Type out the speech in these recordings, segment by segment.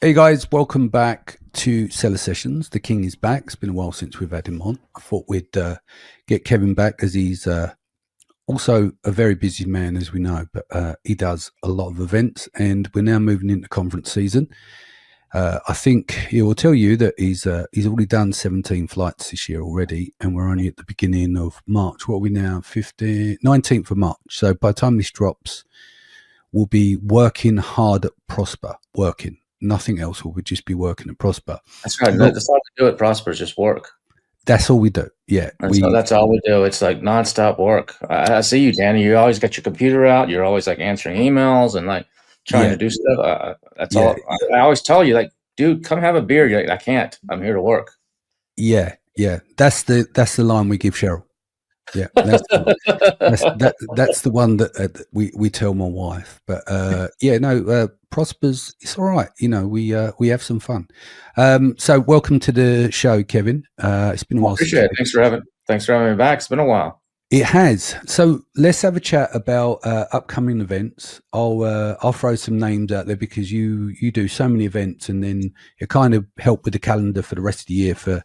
Hey guys, welcome back to Seller Sessions. The King is back. It's been a while since we've had him on. I thought we'd get Kevin back as he's also a very busy man, as we know, but he does a lot of events and we're now moving into conference season. I think he will tell you that he's already done 17 flights this year already, and we're only at the beginning of March. What are we now? 19th of March. So by the time this drops, we'll be working hard at Prosper, working. Nothing else. We'll just be working at Prosper. That's right. That's all we do at Prosper is just work. That's all we do. Yeah. That's all we do. It's like nonstop work. I see you, Danny. You always got your computer out. You're always like answering emails and like trying to do stuff. That's all. I always tell you, like, dude, come have a beer. You're like, I can't. I'm here to work. Yeah. Yeah. That's the line we give Cheryl. Yeah, that's the one that we tell my wife. But Prosper's, it's all right. You know, we have some fun. So welcome to the show, Kevin. It's been a while. Appreciate it. Thanks for having me back. It's been a while. It has. So let's have a chat about upcoming events. I'll throw some names out there because you do so many events, and then you kind of help with the calendar for the rest of the year for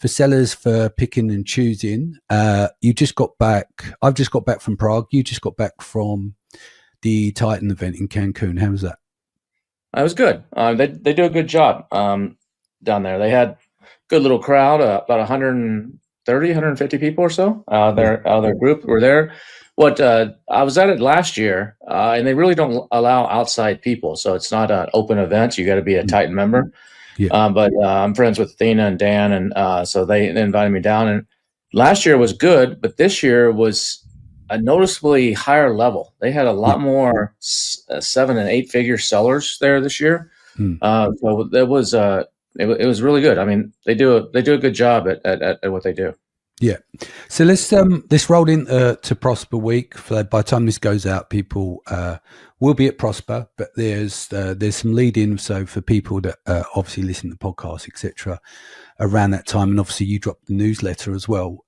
sellers, for picking and choosing. You just got back. I've just got back from Prague. You just got back from the Titan event in Cancun. How was that? It was good. They do a good job down there. They had a good little crowd, about 130, 150 people or so. Their group were there. I was at it last year, and they really don't allow outside people, so it's not an open event. You got to be a Titan member. Yeah. But I'm friends with Athena and Dan, and so they invited me down. And last year was good, but this year was a noticeably higher level. They had a lot more 7 and 8 figure sellers there this year. So it was really good. I mean, they do a good job at what they do. Yeah. So let's roll into Prosper Week. By the time this goes out, people will be at Prosper, but there's some lead in. So for people that obviously listen to podcasts, etc., around that time, and obviously you dropped the newsletter as well.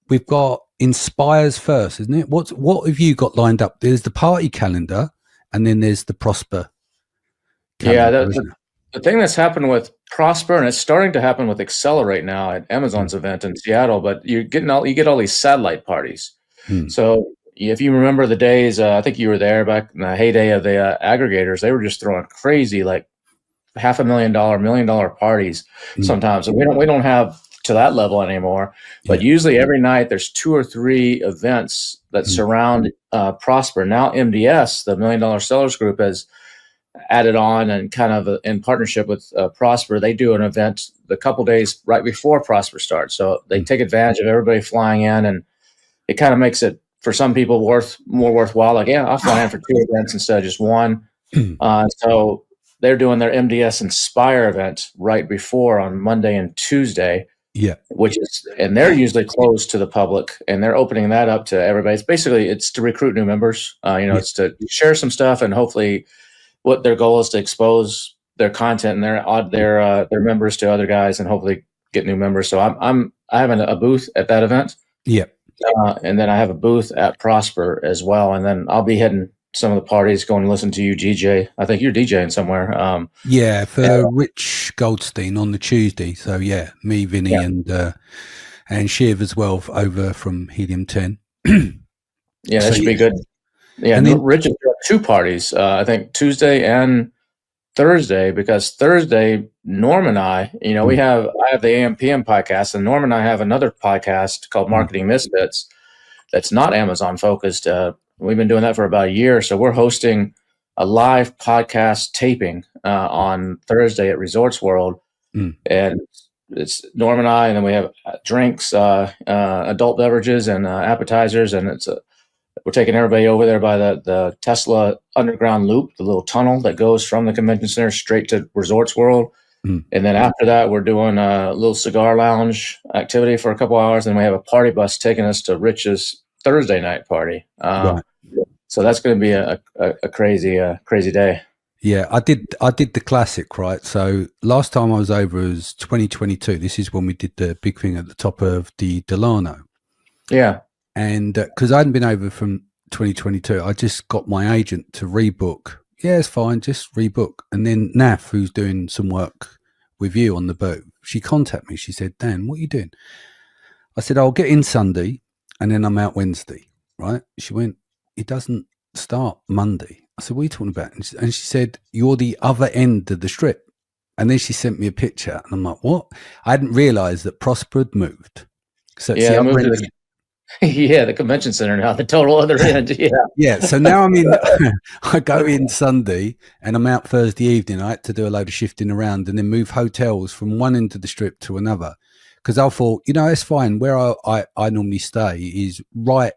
We've got Inspires first, isn't it? What have you got lined up? There's the party calendar, and then there's the Prosper calendar. Yeah, the thing that's happened with Prosper, and it's starting to happen with Accelerate now at Amazon's event in Seattle, but you get all these satellite parties. So if you remember the days, I think you were there back in the heyday of the aggregators, they were just throwing crazy like $500,000, $1 million parties sometimes. And we don't have to that level anymore, but usually every night there's 2 or 3 events that surround Prosper. Now MDS, the $1 Million Sellers Group, has added on, and kind of in partnership with Prosper, they do an event the couple days right before Prosper starts. So they take advantage of everybody flying in, and it kind of makes it for some people more worthwhile. Like, yeah, I'll fly in for 2 events instead of just one. So they're doing their MDS Inspire event right before on Monday and Tuesday. Yeah, and they're usually closed to the public, and they're opening that up to everybody. It's to recruit new members. It's to share some stuff, and hopefully, what their goal is to expose their content and their members to other guys, and hopefully get new members. So I have a booth at that event. Yeah, and then I have a booth at Prosper as well, and then I'll be hitting some of the parties, going to listen to you DJ. I think you're DJing somewhere. For Rich Goldstein on the Tuesday. So yeah, me, Vinny, and Shiv as well over from Helium 10. Yeah, that should be good. Yeah, and then Rich has got 2 parties. I think Tuesday and Thursday, because Thursday, Norm and I have the AM/PM podcast, and Norm and I have another podcast called Marketing Misfits that's not Amazon focused. We've been doing that for about a year. So we're hosting a live podcast taping on Thursday at Resorts World. And it's Norm and I, and then we have drinks, adult beverages, and appetizers. And we're taking everybody over there by the Tesla underground loop, the little tunnel that goes from the convention center straight to Resorts World. And then after that, we're doing a little cigar lounge activity for a couple hours. And we have a party bus taking us to Rich's Thursday night party. So that's going to be a crazy day. Yeah, I did the classic, right? So last time I was over was 2022. This is when we did the big thing at the top of the Delano. Yeah. And because I hadn't been over from 2022, I just got my agent to rebook yeah, it's fine. Just rebook. And then Naf, who's doing some work with you on the boat, she contacted me. She said, Dan, what are you doing? I said, I'll get in Sunday and then I'm out Wednesday, right? She went, it doesn't start Monday. I said, what are you talking about? And she said, you're the other end of the strip. And then she sent me a picture and I'm like, what? I hadn't realized that Prosper had moved. So it's the other end. Yeah, the convention center now, the total other end. Yeah. Yeah. So now I'm in, I go in Sunday and I'm out Thursday evening. I had to do a load of shifting around and then move hotels from one end of the strip to another. Because I thought, it's fine. Where I normally stay is right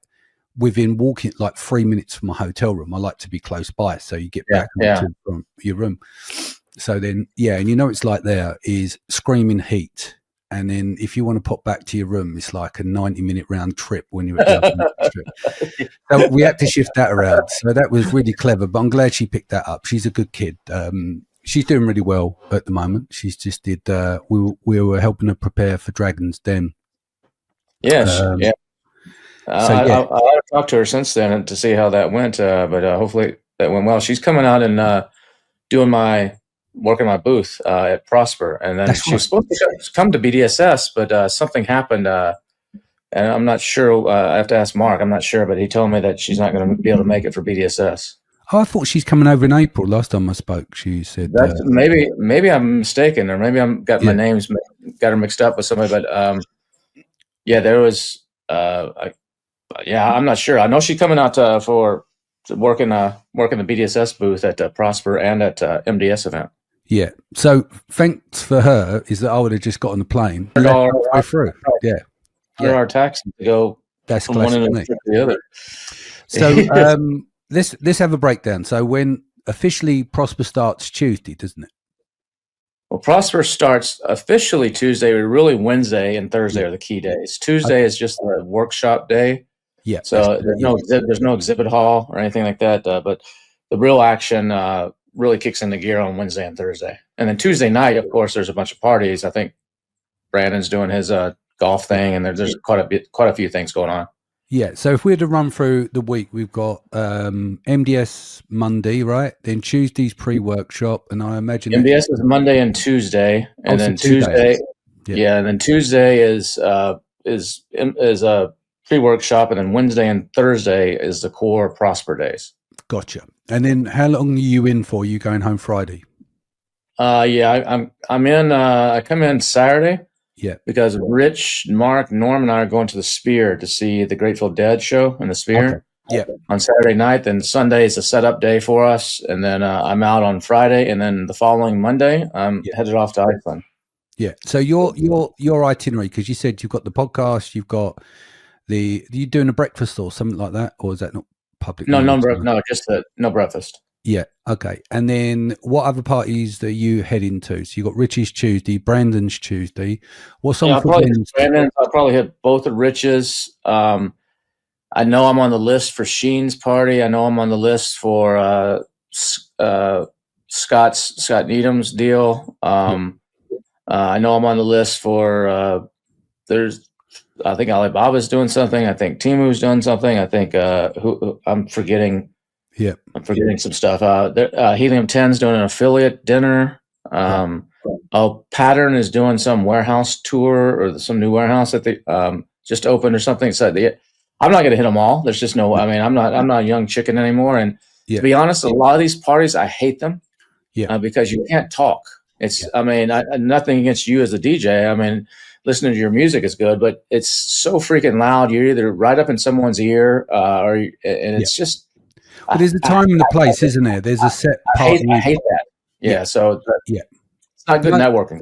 within walking, like 3 minutes from my hotel room. I like to be close by. So you get back to your room. So then, and it's like there is screaming heat. And then if you want to pop back to your room, it's like a 90-minute round trip when you're at the other end of the strip. So we had to shift that around. So that was really clever, but I'm glad she picked that up. She's a good kid. She's doing really well at the moment. She's just did, we were helping her prepare for Dragon's Den. Yes. I'll talk to her since then to see how that went. But hopefully that went well. She's coming out and working my booth at Prosper, and then she was supposed to come to BDSS, but something happened, and I'm not sure. I have to ask Mark. I'm not sure, but he told me that she's not going to be able to make it for BDSS. Oh, I thought she's coming over in April. Last time I spoke, she said maybe I'm mistaken, or maybe I'm got my names got her mixed up with somebody. But there was I'm not sure. I know she's coming out for working the BDSS booth at Prosper and at MDS event. Yeah. So thanks for her is that I would have just got on the plane and go through. Yeah. For our taxi to go from one end to the other. So let's have a breakdown. So when officially Prosper starts Tuesday, doesn't it? Well, Prosper starts officially Tuesday, but really Wednesday and Thursday are the key days. Tuesday is just a workshop day. Yeah. So there's no exhibit hall or anything like that. But the real action really kicks into gear on Wednesday and Thursday. And then Tuesday night, of course, there's a bunch of parties. I think Brandon's doing his golf thing, and there's quite a few things going on. Yeah. So if we had to run through the week, we've got MDS Monday, right? Then Tuesday's pre-workshop, and I imagine MDS is Monday and Tuesday, and then Tuesday, and then Tuesday is a pre-workshop, and then Wednesday and Thursday is the core Prosper days. Gotcha. And then how long are you in for? You going home Friday? I'm in. I come in Saturday. Yeah. Because Rich, Mark, Norm, and I are going to the Sphere to see the Grateful Dead show in the Sphere. Okay. Yeah. On Saturday night. Then Sunday is a setup day for us, and then I'm out on Friday, and then the following Monday I'm headed off to Iceland. Yeah. So your itinerary, because you said you've got the podcast, you've got you doing a breakfast or something like that, or is that not public? No, just no breakfast. Yeah. Okay. And then what other parties are you heading to? So you got Rich's Tuesday, Brandon's Tuesday. What's on for Brandon? I'll probably hit both of Rich's. I know I'm on the list for Sheen's party. I know I'm on the list for Scott Needham's deal. I know I'm on the list for I think Alibaba's doing something. I think Timu's doing something. I think I'm forgetting. Yeah, I'm forgetting some stuff. Helium 10's doing an affiliate dinner. Pattern is doing some warehouse tour or some new warehouse that they just opened or something. So I'm not going to hit them all. There's just no. I mean, I'm not a young chicken anymore. And to be honest, a lot of these parties, I hate them. Yeah, because you can't talk. It's. I mean, nothing against you as a DJ. I mean, listening to your music is good, but it's so freaking loud. You're either right up in someone's ear, and it's just. But there's a time and a place, isn't there? There's a set part. I hate that. Yeah. So it's not good networking.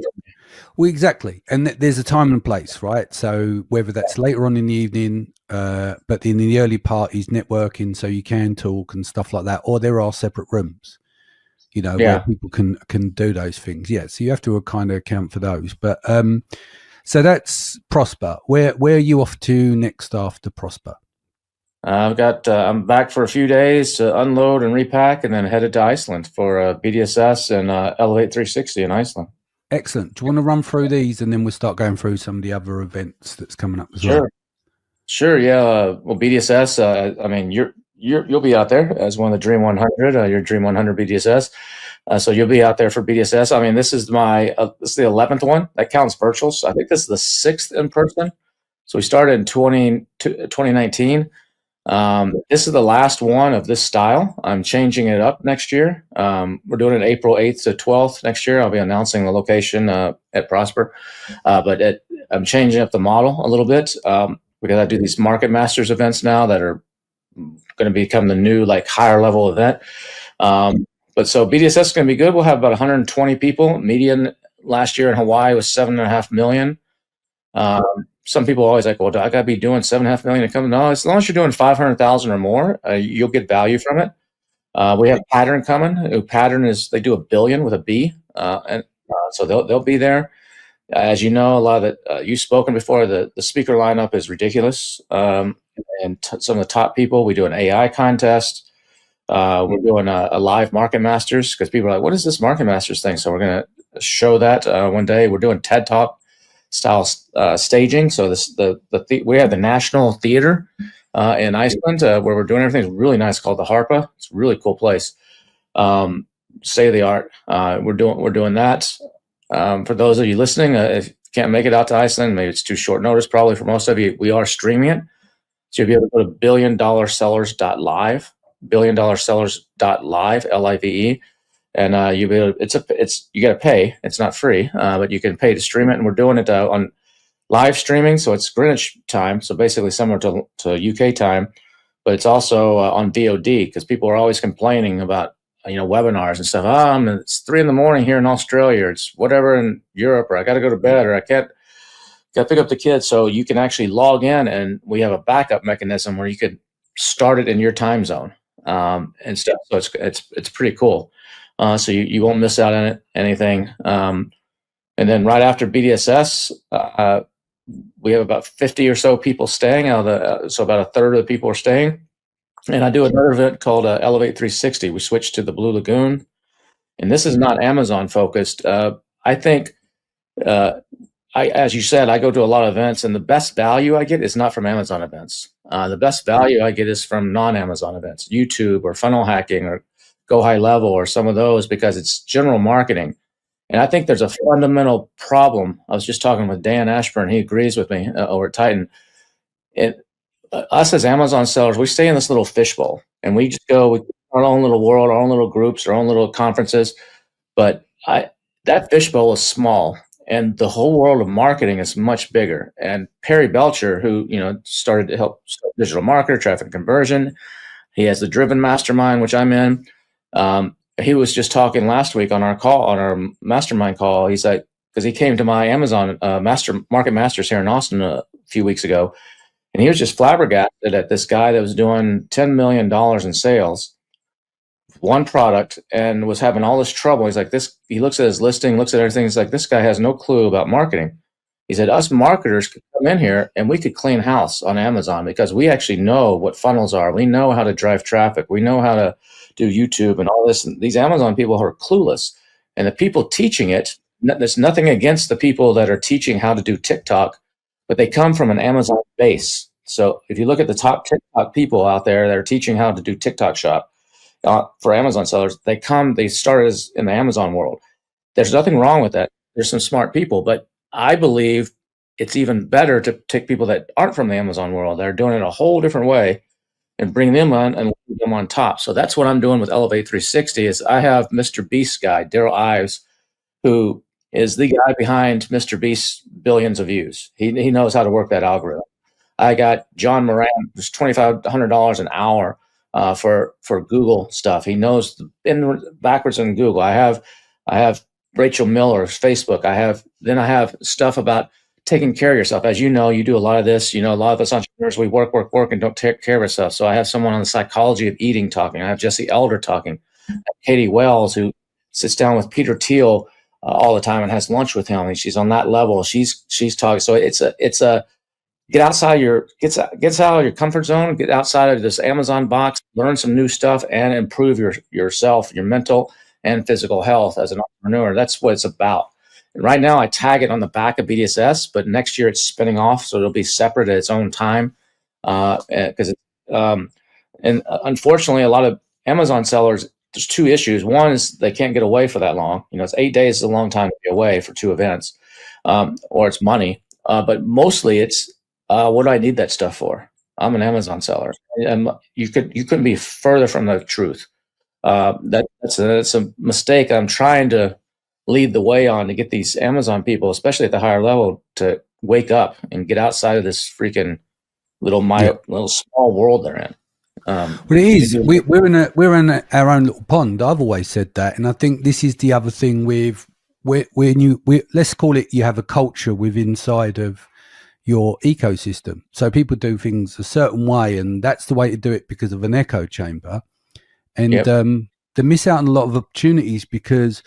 Well, exactly. And there's a time and place, right? So whether that's later on in the evening, but in the early parties, networking, so you can talk and stuff like that, or there are separate rooms, where people can do those things. Yeah. So you have to kind of account for those. But so that's Prosper. Where are you off to next after Prosper? I'm back for a few days to unload and repack, and then headed to Iceland for BDSS and Elevate 360 in Iceland. Excellent. Do you want to run through these, and then we'll start going through some of the other events that's coming up as well? Sure. Yeah. Well, BDSS. I mean, you'll be out there as one of the Dream 100, your Dream 100 BDSS. So you'll be out there for BDSS. I mean, this is the 11th one. That counts virtual. So I think this is the 6th in person. So we started in 2019. This is the last one of this style. I'm changing it up next year. We're doing it April 8th to 12th next year. I'll be announcing the location at Prosper. But I'm changing up the model a little bit because I do these Market Masters events now that are going to become the new higher level event. But so BDSS is going to be good. We'll have about 120 people. Median last year in Hawaii was 7.5 million. Some people are always like, well, do I got to be doing 7.5 million to come? No, as long as you're doing 500,000 or more, you'll get value from it. We have Pattern coming. Pattern they do $1 billion with a B. So they'll be there. As you know, a lot of it, you've spoken before, the speaker lineup is ridiculous. And some of the top people, we do an AI contest. We're doing a live Market Masters because people are like, what is this Market Masters thing? So we're going to show that one day. We're doing TED Talk style staging. So we have the National Theater in Iceland where we're doing everything. It's really nice, called the Harpa. It's a really cool place. State of the art. We're doing that. For those of you listening, if you can't make it out to Iceland, maybe it's too short notice probably for most of you, we are streaming it. So you'll be able to go to billiondollar-sellers.live, billiondollar-sellers.live, LIVE. And you'll be able you got to pay. It's not free, but you can pay to stream it. And we're doing it on live streaming. So it's Greenwich time. So basically similar to UK time, but it's also on VOD because people are always complaining about, webinars and stuff. It's 3 a.m. here in Australia. It's whatever in Europe, or I got to go to bed, or I got to pick up the kids. So you can actually log in, and we have a backup mechanism where you could start it in your time zone and stuff. So it's pretty cool. So you won't miss out on anything. And then right after BDSS, we have about 50 or so people staying so about a third of the people are staying. And I do another event called Elevate 360. We switched to the Blue Lagoon, and this is not Amazon focused. I think, as you said, I go to a lot of events, and the best value I get is not from Amazon events. The best value I get is from non-Amazon events, YouTube or funnel hacking or Go High Level or some of those, because it's general marketing. And I think there's a fundamental problem. I was just talking with Dan Ashburn. He agrees with me over at Titan. Us as Amazon sellers, we stay in this little fishbowl, and we just go with our own little world, our own little groups, our own little conferences. But that fishbowl is small, and the whole world of marketing is much bigger. And Perry Belcher, who started to help digital marketer, traffic conversion, he has the Driven Mastermind, which I'm in. He was just talking last week on our mastermind call. He's like, because he came to my Amazon Market Masters here in Austin a few weeks ago, and he was just flabbergasted at this guy that was doing $10 million in sales, one product, and was having all this trouble. He's like, he looks at his listing, looks at everything. He's like, this guy has no clue about marketing. He said, us marketers could come in here and we could clean house on Amazon because we actually know what funnels are. We know how to drive traffic. We know how to do YouTube and all this. And these Amazon people are clueless. And the people teaching it, there's nothing against the people that are teaching how to do TikTok, but they come from an Amazon base. So if you look at the top TikTok people out there that are teaching how to do TikTok shop for Amazon sellers, they started in the Amazon world. There's nothing wrong with that. There's some smart people, but I believe it's even better to take people that aren't from the Amazon world, that are doing it a whole different way, and bring them on and leave them on top. So that's what I'm doing with Elevate 360 is I have Mr. Beast's guy, Daryl Ives, who is the guy behind Mr. Beast's billions of views. He knows how to work that algorithm. I got John Moran, who's $2,500 an hour for Google stuff. He knows backwards in Google. I have Rachel Miller's Facebook. I have stuff about taking care of yourself. As you know, you do a lot of this. A lot of us entrepreneurs, we work, and don't take care of ourselves. So I have someone on the psychology of eating talking. I have Jesse Elder talking. Katie Wells, who sits down with Peter Thiel all the time and has lunch with him. And she's on that level. She's talking. So it's a get outside of your comfort zone, get outside of this Amazon box, learn some new stuff, and improve yourself, your mental and physical health as an entrepreneur. That's what it's about. And right now I tag it on the back of BDSS, but next year it's spinning off, so it'll be separate at its own time. Because And unfortunately, a lot of Amazon sellers, there's two issues. One is they can't get away for that long. It's 8 days is a long time to be away for 2 events, or it's money. But mostly it's, what do I need that stuff for? I'm an Amazon seller, and you couldn't be further from the truth. That's a mistake I'm trying to lead the way on, to get these Amazon people, especially at the higher level, to wake up and get outside of this freaking little small world they're in. Well, it is. We're in our own little pond. I've always said that, and I think this is the other thing with let's call it, you have a culture within inside of your ecosystem. So people do things a certain way, and that's the way to do it because of an echo chamber, and they miss out on a lot of opportunities because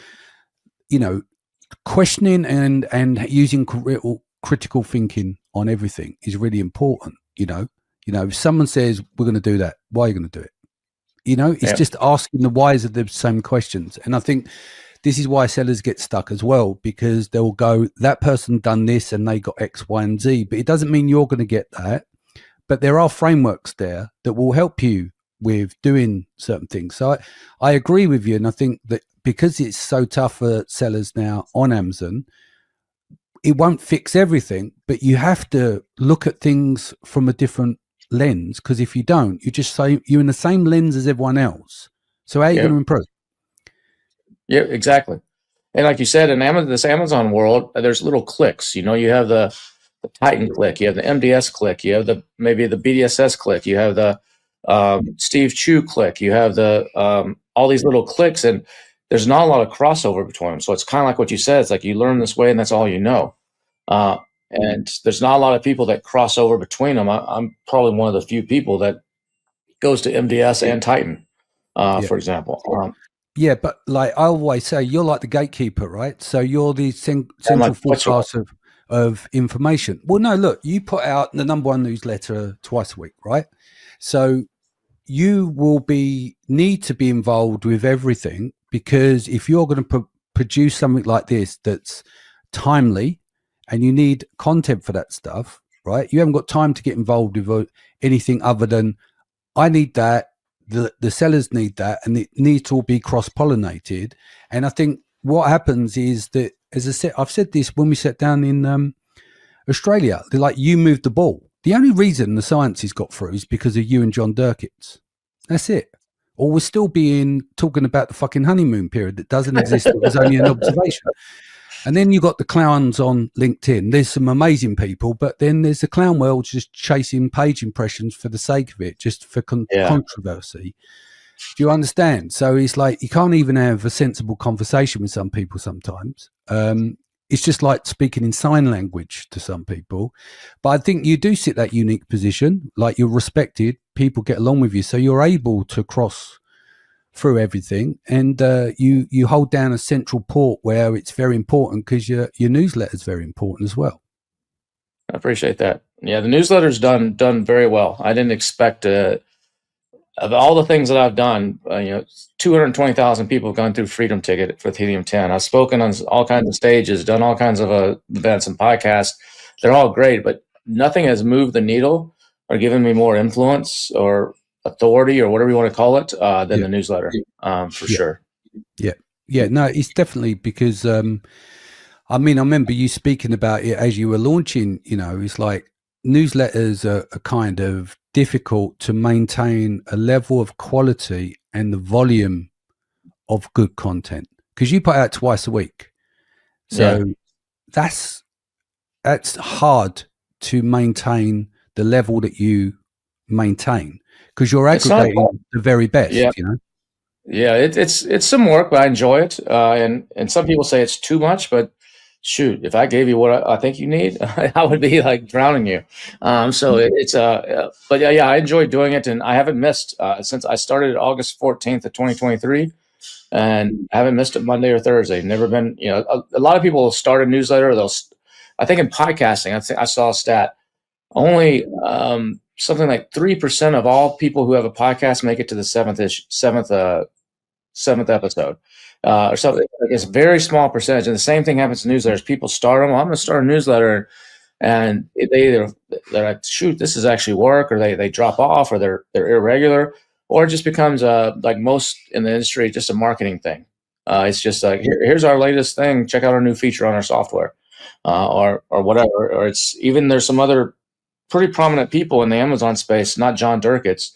questioning and using critical thinking on everything is really important. If someone says we're going to do that, why are you going to do it? It's just asking the whys of the same questions. And I think this is why sellers get stuck as well, because they'll go, that person done this and they got X, Y, and Z, but it doesn't mean you're going to get that. But there are frameworks there that will help you with doing certain things. So I agree with you. And I think that because it's so tough for sellers now on Amazon, it won't fix everything, but you have to look at things from a different lens, because if you don't, you just say you're in the same lens as everyone else. So how are you going to improve? Yeah, exactly. And like you said, in this Amazon world, there's little clicks. You have the Titan click, you have the MDS click, you have maybe the BDSS click, you have the Steve Chu click, you have the all these little clicks, and there's not a lot of crossover between them. So it's kind of like what you said. It's like you learn this way, and that's all you know. And there's not a lot of people that cross over between them. I'm probably one of the few people that goes to MDS and Titan, for example. But like I always say, you're like the gatekeeper, right? So you're the central forecast of information. Well, no, look, you put out the number 1 newsletter twice a week, right? So you will need to be involved with everything, because if you're going to produce something like this that's timely, and you need content for that stuff, right? You haven't got time to get involved with anything other than, I need that, the sellers need that, and it needs to all be cross-pollinated. And I think what happens is that, as I said, I've said this when we sat down in Australia, they're like, you moved the ball. The only reason the science has got through is because of you and John Durkitz. That's it. Or we're still talking about the fucking honeymoon period that doesn't exist. It was only an observation. And then you got the clowns on LinkedIn. There's some amazing people, but then there's the clown world just chasing page impressions for the sake of it, just for controversy. Do you understand? So it's like you can't even have a sensible conversation with some people sometimes. It's just like speaking in sign language to some people. But I think you do sit that unique position, like you're respected, people get along with you, so you're able to cross through everything, and you hold down a central port where it's very important, because your newsletter is very important as well. I appreciate that. Yeah, the newsletter's done very well. I didn't expect of all the things that I've done. 220,000 people have gone through Freedom Ticket for Helium 10. I've spoken on all kinds of stages, done all kinds of events and podcasts. They're all great, but nothing has moved the needle or given me more influence or authority or whatever you want to call it than the newsletter, for sure. No, it's definitely because I remember you speaking about it as you were launching. It's like newsletters are kind of difficult to maintain a level of quality and the volume of good content, because you put out twice a week, so that's hard to maintain the level that you maintain, because you're aggregating the very best. It's some work, but I enjoy it, and some people say it's too much, but shoot, if I gave you what I think you need, I would be like drowning you. So it's but I enjoy doing it, and I haven't missed since I started August 14th of 2023, and I haven't missed it Monday or Thursday. Never been. A lot of people start a newsletter. I think in podcasting, I saw a stat, only something like 3% of all people who have a podcast make it to the seventh episode, or something. It's a very small percentage. And the same thing happens to newsletters. People start them. I'm going to start a newsletter, and they're like, shoot, this is actually work, or they drop off, or they're irregular, or it just becomes like most in the industry, just a marketing thing. It's just like, here's our latest thing. Check out our new feature on our software, or whatever. Or it's even, there's some other pretty prominent people in the Amazon space, not John Durkitz,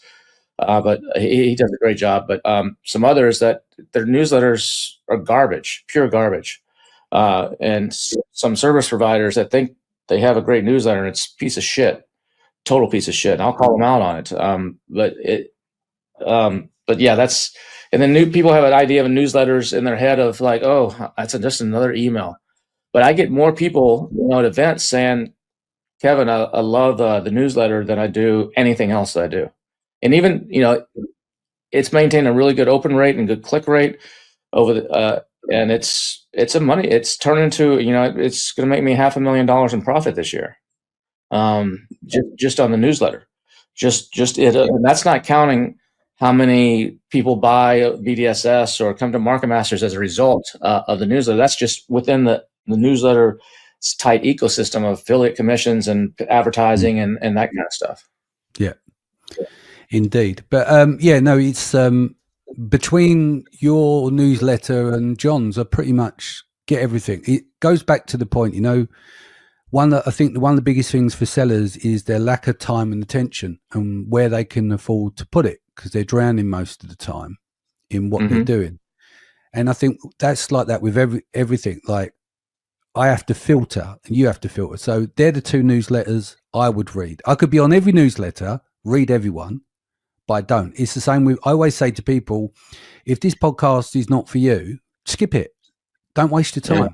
but he does a great job. But some others that their newsletters are garbage, pure garbage. And some service providers that think they have a great newsletter and it's a piece of shit, total piece of shit. And I'll call them out on it. But yeah, that's, and then new people have an idea of newsletters in their head of like, oh, that's just another email. But I get more people, at events saying, Kevin, I love the newsletter than I do anything else that I do. And even, it's maintained a really good open rate and good click rate over the, and it's turned into, it's going to make me $500,000 in profit this year. Just on the newsletter, just it, and that's not counting how many people buy BDSS or come to Market Masters as a result of the newsletter. That's just within the newsletter tight ecosystem of affiliate commissions and advertising and that kind of stuff. Yeah, indeed. But it's between your newsletter and John's, I pretty much get everything. It goes back to the point, I think one of the biggest things for sellers is their lack of time and attention and where they can afford to put it, because they're drowning most of the time in what they're doing. And I think that's like that with everything. Like, I have to filter and you have to filter. So they're the two newsletters I would read. I could be on every newsletter, read everyone, but I don't. It's the same with, I always say to people, if this podcast is not for you, skip it. Don't waste your time. Yeah.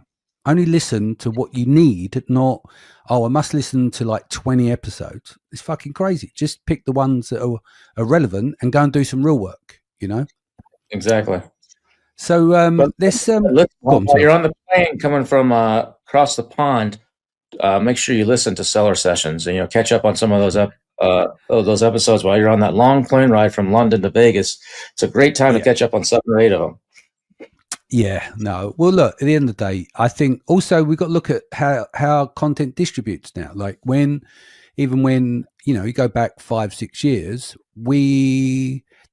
Only listen to what you need, not, I must listen to like 20 episodes. It's fucking crazy. Just pick the ones that are relevant and go and do some real work, Exactly. So while you're on the plane coming from across the pond, make sure you listen to Seller Sessions and catch up on some of those episodes while you're on that long plane ride from London to Vegas. It's a great time to catch up on 7 or 8 of them. Yeah, no. Well, look, at the end of the day, I think also we've got to look at how content distributes now. Like even when you go back 5-6 years,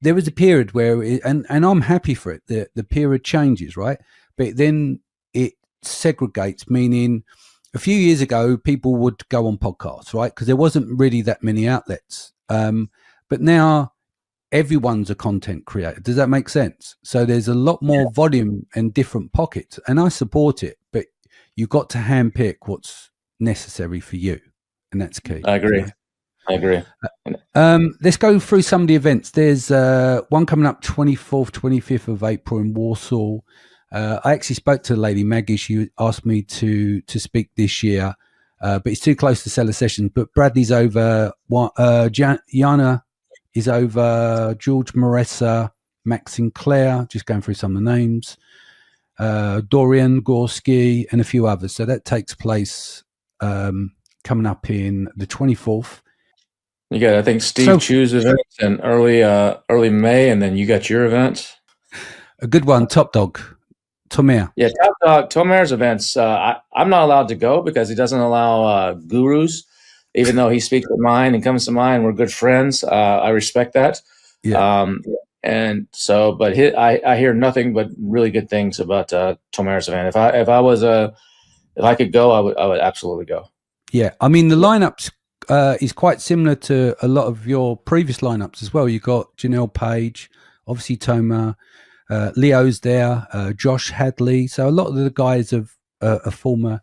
there was a period where and I'm happy for it. The period changes, right? But then it segregates, meaning a few years ago, people would go on podcasts, right? Because there wasn't really that many outlets. But now everyone's a content creator. Does that make sense? So there's a lot more volume and different pockets, and I support it, but you've got to handpick what's necessary for you. And that's key. I agree. Let's go through some of the events. There's one coming up 24th, 25th of April in Warsaw. I actually spoke to the lady, Maggie. She asked me to speak this year, but it's too close to Seller Sessions. But Bradley's over, Jana is over, George Maressa, Max Sinclair, just going through some of the names, Dorian Gorski, and a few others. So that takes place coming up in the 24th. You got, I think, Steve Chu's events in early May, and then you got your events. A good one, Top Dog, Tomer. Yeah, Top Dog, Tomer's events. I'm not allowed to go because he doesn't allow gurus, even though he speaks at mine and comes to mine. We're good friends. I respect that. Yeah. And so, but I hear nothing but really good things about Tomer's event. If I could go, I would absolutely go. Yeah, I mean the lineups is quite similar to a lot of your previous lineups as well. You got Janelle Page, obviously Tomer, Leo's there, Josh Hadley. So a lot of the guys are former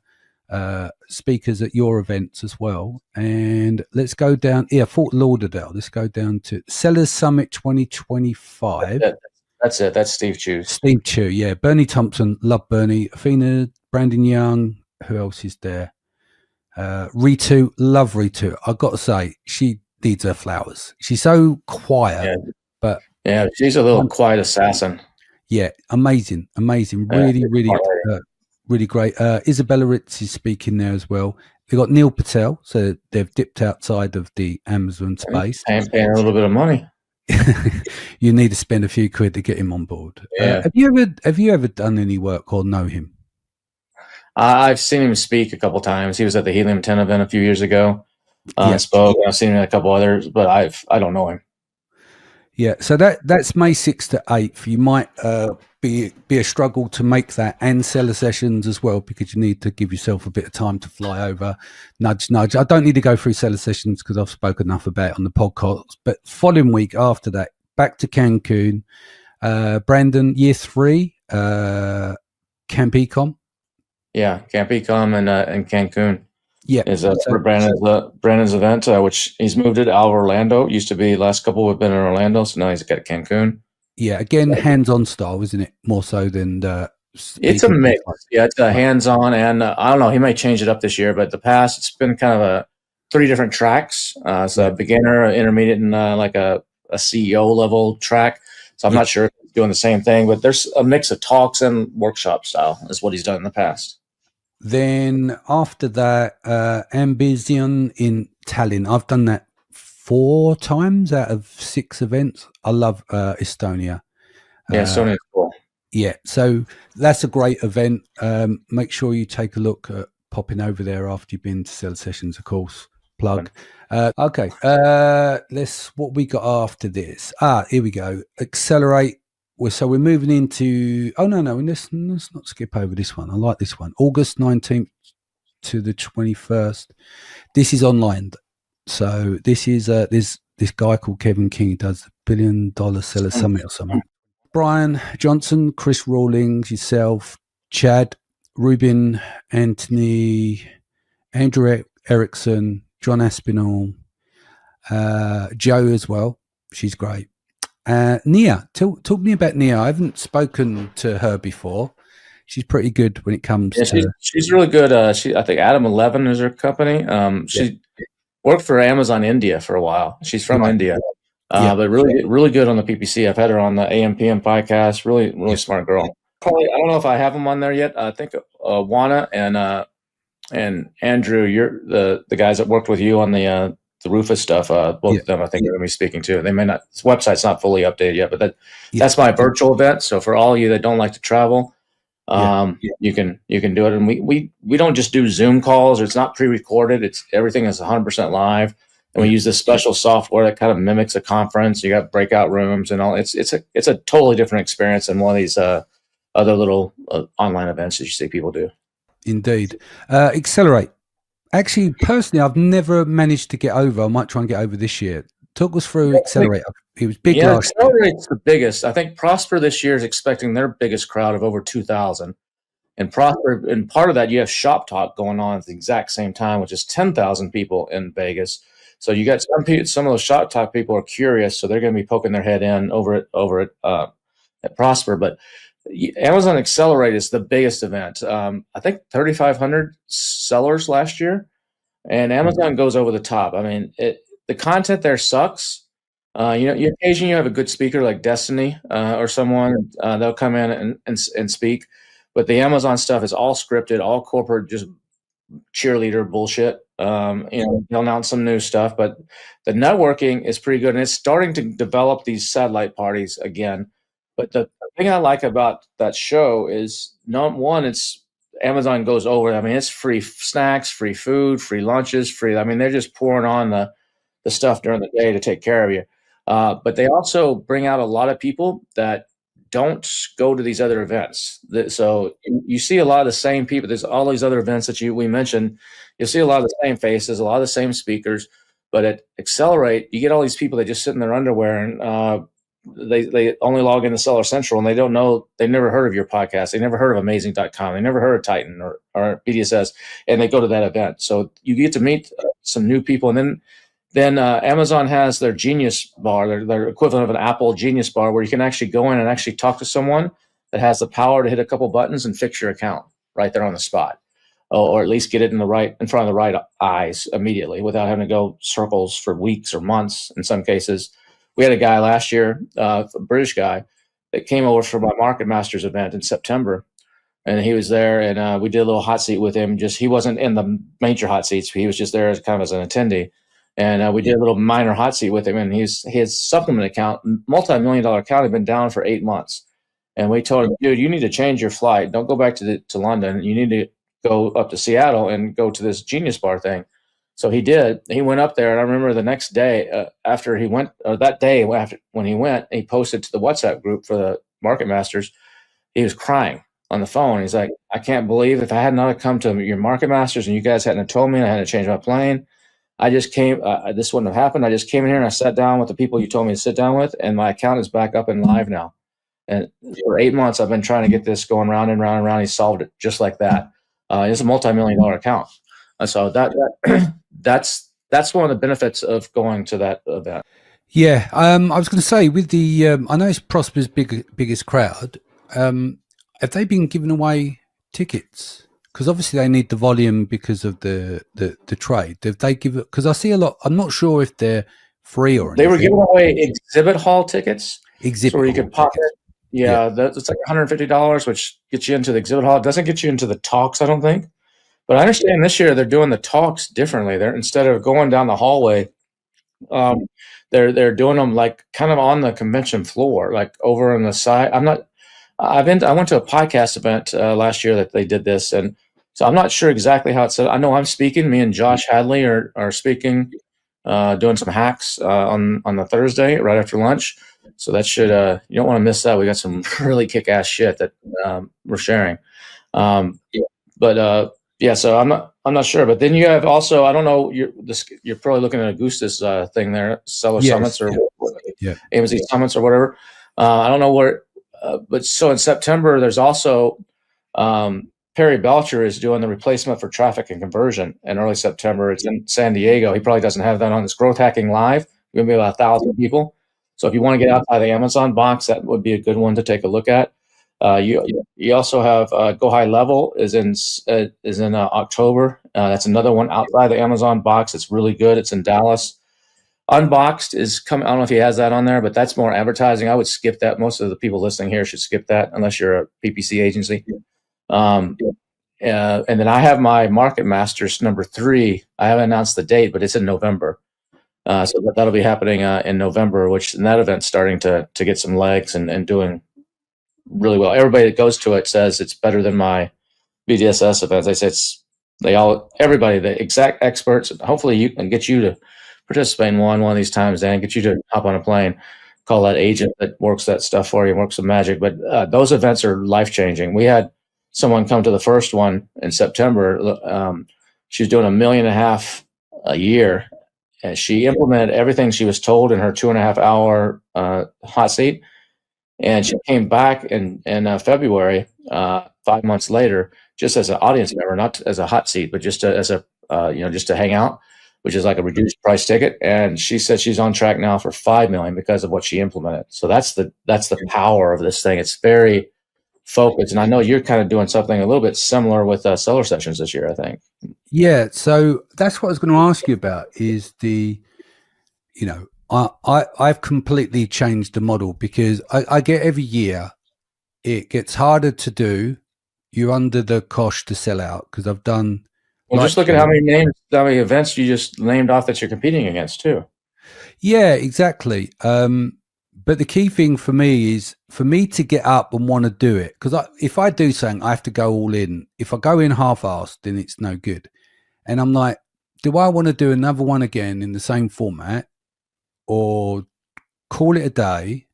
speakers at your events as well. And let's go down, Fort Lauderdale. Let's go down to Sellers Summit 2025. That's it. That's Steve Chu. Steve Chu, yeah. Bernie Thompson, love Bernie. Athena, Brandon Young. Who else is there? Ritu, love Ritu. I've got to say, she needs her flowers. She's so quiet, but she's a little quiet assassin. Yeah, amazing, really great. Isabella Ritz is speaking there as well. They've got Neil Patel, so they've dipped outside of the Amazon space. And paying a little bit of money. You need to spend a few quid to get him on board. Yeah. Have you ever done any work or know him? I've seen him speak a couple times. He was at the Helium 10 event a few years ago. Spoke. I've seen him in a couple others, but I don't know him. Yeah, so that's May 6th to 8th. You might be a struggle to make that and seller sessions as well, because you need to give yourself a bit of time to fly over. Nudge, nudge. I don't need to go through seller sessions because I've spoken enough about it on the podcast. But following week after that, back to Cancun. Brandon, year 3, Camp Ecom. Yeah, Camp Ecom and Cancun. Yeah, is Brandon's event, which he's moved it out of Orlando. Used to be last couple have been in Orlando, so now he's got Cancun. Yeah, again, hands-on style, isn't it? More so than it's a mix. Yeah, it's a hands-on, and I don't know. He might change it up this year, but the past it's been kind of 3 different tracks. So beginner, intermediate, and like a CEO level track. So I'm not sure if he's doing the same thing, but there's a mix of talks and workshop style is what he's done in the past. Then after that, Ambition in Tallinn. I've done that 4 times out of 6 events. I love Estonia. Yeah, Estonia's cool. Yeah, so that's a great event. Make sure you take a look at popping over there after you've been to seller sessions, of course. Plug. Okay, what we got after this. Here we go. Accelerate. So we're moving into. Oh no, let's not skip over this one. I like this one. August 19th to the 21st. This is online. So this is this guy called Kevin King. He does the $1 billion Seller Summit or something. Brian Johnson, Chris Rawlings, yourself, Chad, Rubin, Anthony, Andrew Erickson, John Aspinall, Joe as well. She's great. Nia, talk me about Nia. I haven't spoken to her before. She's pretty good when it comes to... She's really good. I think Adam 11 is her company. She worked for Amazon India for a while. She's from India. But really good on the PPC. I've had her on the AMPM podcast. Really smart girl. Probably, I don't know if I have them on there yet. I think Juana and Andrew, you're the guys that worked with you on the Rufus stuff. Both of them, I think, are going to be speaking to. They may not. This website's not fully updated yet, but that's my virtual event. So for all of you that don't like to travel, you can do it. And we don't just do Zoom calls. It's not pre-recorded. Everything is 100% live. And we use this special software that kind of mimics a conference. You got breakout rooms and all. It's a totally different experience than one of these other little online events that you see people do. Indeed. Accelerate. Actually, personally, I've never managed to get over. I might try and get over this year. Talk us through Accelerate. It was big last year. Accelerate's the biggest. I think Prosper this year is expecting their biggest crowd of over 2,000. And Prosper, and part of that, you have Shop Talk going on at the exact same time, which is 10,000 people in Vegas. So you got some of those Shop Talk people are curious, so they're going to be poking their head in over at Prosper. But Amazon Accelerate is the biggest event. I think 3,500 sellers last year, and Amazon goes over the top. I mean, the content there sucks. Occasionally you have a good speaker like Destiny or someone. They'll come in and speak, but the Amazon stuff is all scripted, all corporate, just cheerleader bullshit. They'll announce some new stuff, but the networking is pretty good, and it's starting to develop these satellite parties again. But the thing I like about that show is, one, it's Amazon goes over. I mean, it's free snacks, free food, free lunches, free. I mean, they're just pouring on the stuff during the day to take care of you. But they also bring out a lot of people that don't go to these other events. So you see a lot of the same people. There's all these other events that we mentioned. You'll see a lot of the same faces, a lot of the same speakers. But at Accelerate, you get all these people that just sit in their underwear and they only log into Seller Central, and they don't know, they've never heard of your podcast. They never heard of amazing.com. They never heard of Titan or BDSS, and they go to that event. So you get to meet some new people. And then Amazon has their Genius Bar, their equivalent of an Apple Genius Bar, where you can actually go in and actually talk to someone that has the power to hit a couple buttons and fix your account right there on the spot, or at least get it in front of the right eyes immediately without having to go circles for weeks or months in some cases. We had a guy last year, a British guy, that came over for my Market Masters event in September, and he was there, and we did a little hot seat with him. He wasn't in the major hot seats; he was just there as kind of as an attendee, and we did a little minor hot seat with him. And his supplement account, multi-million-dollar account, had been down for 8 months, and we told him, "Dude, you need to change your flight. Don't go back to London. You need to go up to Seattle and go to this Genius Bar thing. So he did. He went up there, and I remember the next day after he went, or that day after when he went, he posted to the WhatsApp group for the Market Masters. He was crying on the phone. He's like, I can't believe if I had not come to your Market Masters and you guys hadn't told me and I had to change my plane, I just came, this wouldn't have happened. I just came in here and I sat down with the people you told me to sit down with, and my account is back up and live now. And for 8 months, I've been trying to get this going round and round and round. He solved it just like that. It's a multi-million-dollar account. So that's one of the benefits of going to that event. Yeah, I was going to say with the I know it's Prosper's biggest crowd. Have they been giving away tickets? Because obviously they need the volume because of the trade. Have they give it? Because I see a lot. I'm not sure if they're free or anything. They were giving away exhibit hall tickets. So where you could pop it. Yeah, it's like $150, which gets you into the exhibit hall. It doesn't get you into the talks, I don't think. But I understand this year they're doing the talks differently. They're, instead of going down the hallway, they're doing them like kind of on the convention floor, like over on the side. I went to a podcast event last year that they did this, and so I'm not sure exactly how it's set. I know I'm speaking. Me and Josh Hadley are speaking, doing some hacks on the Thursday right after lunch. So that should you don't want to miss that. We got some really kick-ass shit that we're sharing. Yeah, so I'm not sure. But then you have also, I don't know, you're probably looking at Augustus thing there, Seller Summits or AMZ Summits or whatever. I don't know where, but so in September there's also Perry Belcher is doing the replacement for traffic and conversion in early September. It's in San Diego. He probably doesn't have that on his Growth Hacking Live. Going to be about 1,000 people. So if you want to get outside the Amazon box, that would be a good one to take a look at. You also have Go High Level is in October. That's another one outside the Amazon box. It's really good. It's in Dallas. Unboxed is coming. I don't know if he has that on there, but that's more advertising. I would skip that. Most of the people listening here should skip that unless you're a PPC agency. And then I have my Market Masters number 3. I haven't announced the date, but it's in November. So that'll be happening in November, and that event's starting to get some legs and doing really well. Everybody that goes to it says it's better than my BDSS events. They say everybody, the exact experts. Hopefully you can get you to participate in one of these times, Dan. Get you to hop on a plane, call that agent that works that stuff for you, works some magic. But those events are life changing. We had someone come to the first one in September. She's doing $1.5 million a year. And she implemented everything she was told in her 2.5 hour hot seat. And she came back in February, 5 months later, just as an audience member, not as a hot seat, but just as a just to hang out, which is like a reduced price ticket. And she said she's on track now for $5 million because of what she implemented. So that's the power of this thing. It's very focused, and I know you're kind of doing something a little bit similar with seller sessions this year, I think. Yeah, so that's what I was going to ask you about. Is I've completely changed the model because I get every year it gets harder to do. You're under the cosh to sell out because I've done. Well, just look at how many events you just named off that you're competing against too. Yeah, exactly. But the key thing for me is for me to get up and want to do it. Because if I do something, I have to go all in. If I go in half-assed, then it's no good. And I'm like, do I want to do another one again in the same format? Or call it a day?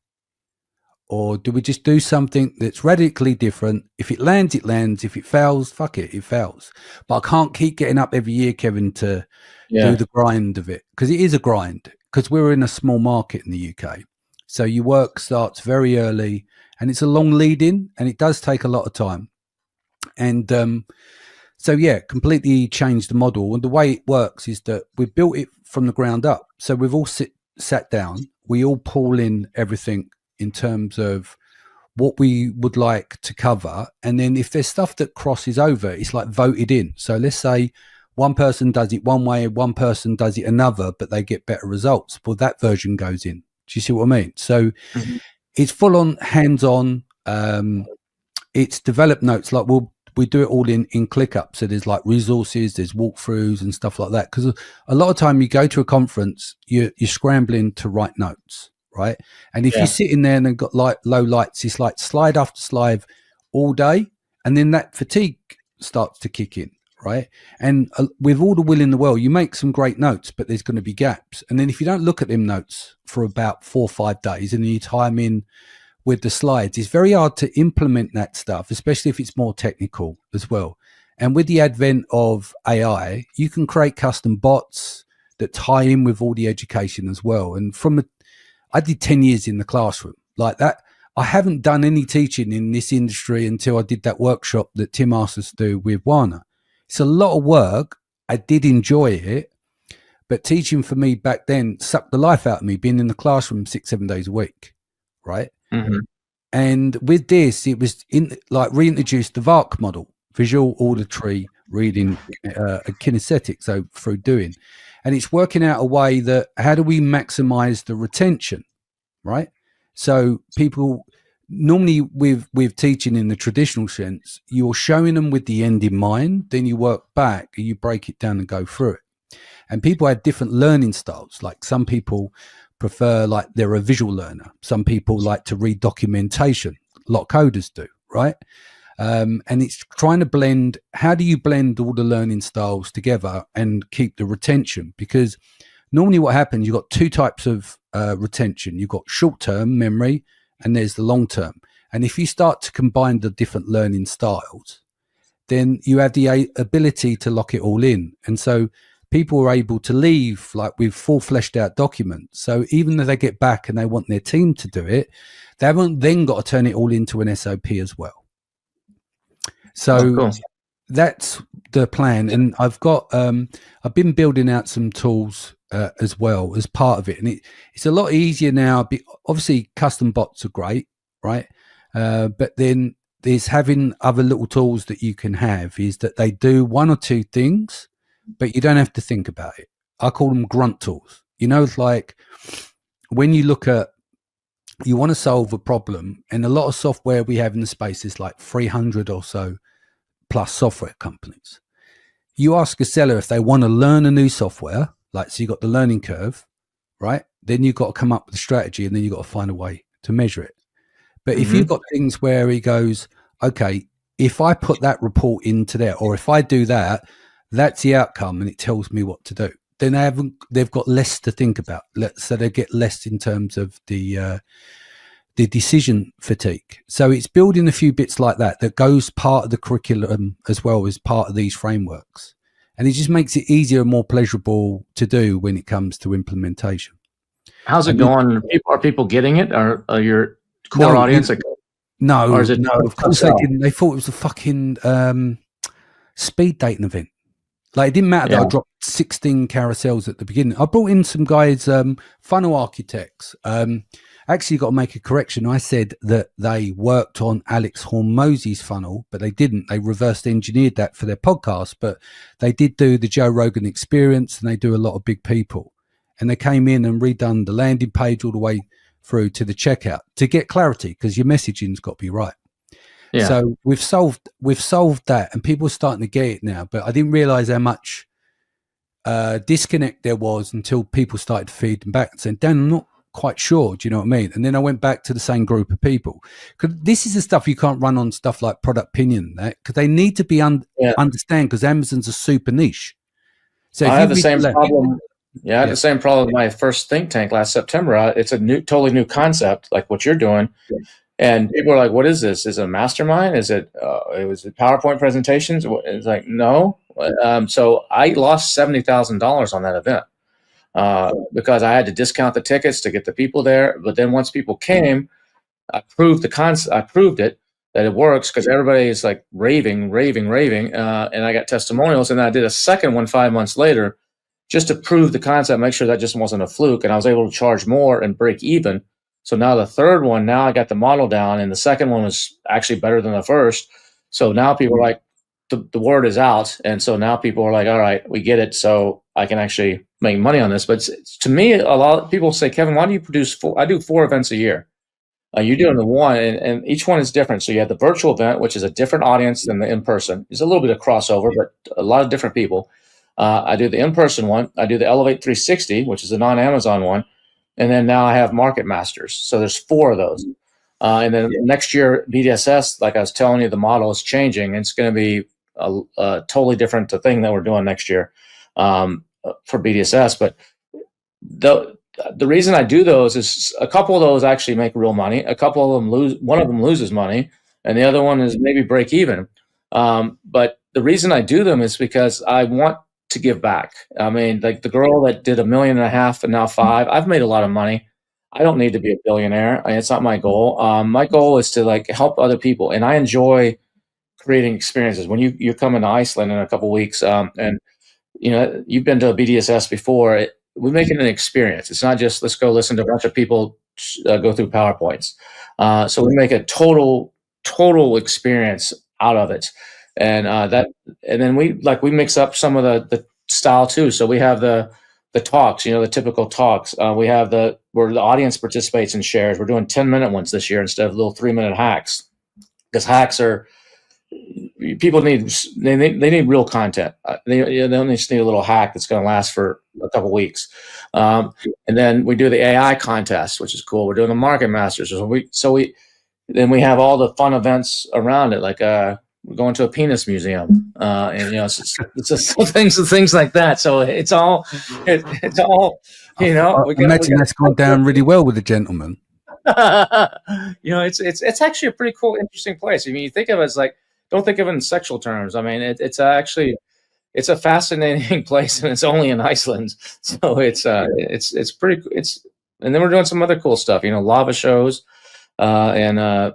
Or do we just do something that's radically different? If it lands, it lands. If it fails, fuck it, it fails. But I can't keep getting up every year, Kevin, to do the grind of it. Because it is a grind. Because we're in a small market in the UK. So your work starts very early and it's a long lead in and it does take a lot of time. And completely changed the model. And the way it works is that we've built it from the ground up. So we've all sat down. We all pull in everything in terms of what we would like to cover. And then if there's stuff that crosses over, it's like voted in. So let's say one person does it one way, one person does it another, but they get better results. Well, that version goes in. Do you see what I mean? So it's full on hands-on. It's developed notes. Like we do it all in ClickUp. So there's like resources, there's walkthroughs and stuff like that. Because a lot of time you go to a conference, you're scrambling to write notes, right? And if you sit in there and they've got low lights, it's like slide after slide all day. And then that fatigue starts to kick in, right? And with all the will in the world, you make some great notes, but there's going to be gaps. And then if you don't look at them notes for about 4 or 5 days and then you tie them in with the slides, it's very hard to implement that stuff, especially if it's more technical as well. And with the advent of AI, you can create custom bots that tie in with all the education as well. And I did 10 years in the classroom like that. I haven't done any teaching in this industry until I did that workshop that Tim asked us to do with Wana. It's a lot of work. I did enjoy it, but teaching for me back then sucked the life out of me, being in the classroom 6-7 days a week, right? Mm-hmm. And with this, it was reintroduced the VARC model, visual, auditory, reading, kinesthetic, so through doing. And it's working out a way that how do we maximize the retention, right? So people normally with teaching in the traditional sense, you're showing them with the end in mind, then you work back and you break it down and go through it. And people have different learning styles. Like some people prefer, like they're a visual learner. Some people like to read documentation. A lot of coders do, right? And it's trying to blend, how do you blend all the learning styles together and keep the retention? Because normally what happens, you've got 2 types of retention. You've got short-term memory and there's the long-term. And if you start to combine the different learning styles, then you have the ability to lock it all in. And so people are able to leave like with full fleshed out documents. So even though they get back and they want their team to do it, they haven't then got to turn it all into an SOP as well. So cool. That's the plan. And I've been building out some tools as well as part of it. And it's a lot easier now. Obviously custom bots are great, right? But then there's having other little tools that you can have is that they do 1 or 2 things, but you don't have to think about it. I call them grunt tools. You know, it's like when you want to solve a problem, and a lot of software we have in the space is like 300 or so plus software companies. You ask a seller if they want to learn a new software, like, so you got the learning curve, right? Then you've got to come up with a strategy and then you've got to find a way to measure it. But if you've got things where he goes, okay, if I put that report into there, or if I do that, that's the outcome and it tells me what to do. Then they've got less to think about. So they get less in terms of the decision fatigue. So it's building a few bits like that goes part of the curriculum as well as part of these frameworks. And it just makes it easier and more pleasurable to do when it comes to implementation. How's it going? Are people getting it? Are your core audience? No, of course they didn't. They thought it was a fucking speed dating event. Like, it didn't matter that I dropped 16 carousels at the beginning. I brought in some guys, funnel architects. Actually got to make a correction. I said that they worked on Alex Hormozzi's funnel, but they didn't. They reversed engineered that for their podcast, but they did do the Joe Rogan Experience, and they do a lot of big people. And they came in and redone the landing page all the way through to the checkout to get clarity, because your messaging's got to be right. Yeah. So we've solved that, and people are starting to get it now. But I didn't realize how much disconnect there was until people started to feed them back and saying, Dan, I'm not quite sure. Do you know what I mean? And then I went back to the same group of people, because this is the stuff you can't run on stuff like Product Pinion, that because they need to be understand, because Amazon's a super niche. So I had the same problem. Yeah, I had the same problem with my first think tank last September. It's a totally new concept, like what you're doing. Yeah. And people are like, what is this? Is it a mastermind? Is it PowerPoint presentations? It's like, no. So I lost $70,000 on that event because I had to discount the tickets to get the people there. But then once people came, I proved the concept. I proved it, that it works, because everybody is like raving. And I got testimonials. And I did a second one 5 months later, just to prove the concept, make sure that just wasn't a fluke. And I was able to charge more and break even. So now the third one, now I got the model down, and the second one was actually better than the first. So now people are like, the word is out. And so now people are like, all right, we get it. So I can actually make money on this. But to me, a lot of people say, Kevin, why do you produce I do 4 events a year. You're doing the one, and each one is different. So you have the virtual event, which is a different audience than the in-person. There's a little bit of crossover, but a lot of different people. I do the in-person one. I do the Elevate 360, which is a non-Amazon one. And then now I have Market Masters. So there's 4 of those. And then next year, BDSS, like I was telling you, the model is changing. It's going to be a totally different thing that we're doing next year for BDSS. But the reason I do those is a couple of those actually make real money. A couple of them one of them loses money, and the other one is maybe break even. But the reason I do them is because I want to give back. I mean, like the girl that did $1.5 million and now 5, I've made a lot of money. I don't need to be a billionaire. It's not my goal. My goal is to like help other people, and I enjoy creating experiences. When you're coming to Iceland in a couple of weeks, and you've been to a BDSS before, we make it an experience. It's not just let's go listen to a bunch of people go through PowerPoints. So we make a total experience out of it, and then we mix up some of the style too. So we have the talks, the typical talks. We have where the audience participates and shares. We're doing 10-minute ones this year instead of little 3-minute hacks, because hacks are people need real content. They don't just need a little hack that's going to last for a couple of weeks. And then we do the AI contest, which is cool. We're doing the Market Masters. Then we have all the fun events around it, like we're going to a penis museum, and it's just things like that. So it's all. I imagine that's gone down really well with the gentleman. It's actually a pretty cool, interesting place. I mean, you think of it as like, don't think of it in sexual terms. I mean, it's actually a fascinating place, and it's only in Iceland. So it's pretty. And then we're doing some other cool stuff. Lava shows, and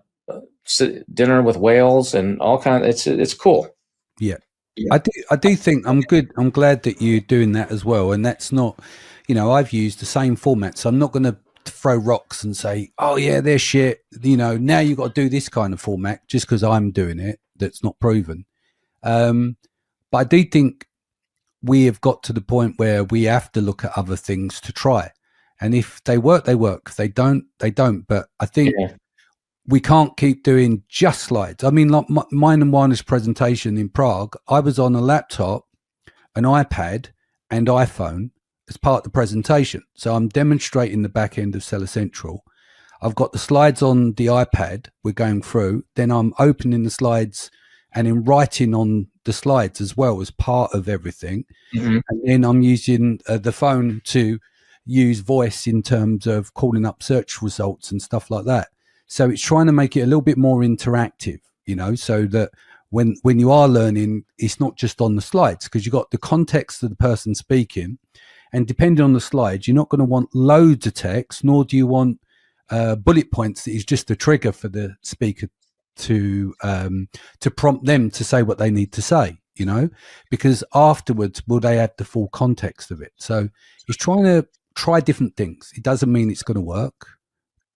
dinner with whales and all kinds. It's cool. Yeah. I do think I'm good. I'm glad that you're doing that as well. And that's not, I've used the same format, so I'm not going to throw rocks and say, oh yeah, they're shit. Now you've got to do this kind of format just because I'm doing it. That's not proven. But I do think we have got to the point where we have to look at other things to try. And if they work, they work. If they don't, they don't. But I think we can't keep doing just slides. I mean, like mine and Juana's presentation in Prague, I was on a laptop, an iPad, and iPhone as part of the presentation. So I'm demonstrating the back end of Seller Central. I've got the slides on the iPad we're going through. Then I'm opening the slides and then writing on the slides as well as part of everything. Mm-hmm. And then I'm using the phone to use voice in terms of calling up search results and stuff like that. So it's trying to make it a little bit more interactive, so that when you are learning, it's not just on the slides, because you've got the context of the person speaking. And depending on the slides, you're not going to want loads of text, nor do you want bullet points that is just a trigger for the speaker to prompt them to say what they need to say, because afterwards, will they add the full context of it? So it's trying to try different things. It doesn't mean it's going to work,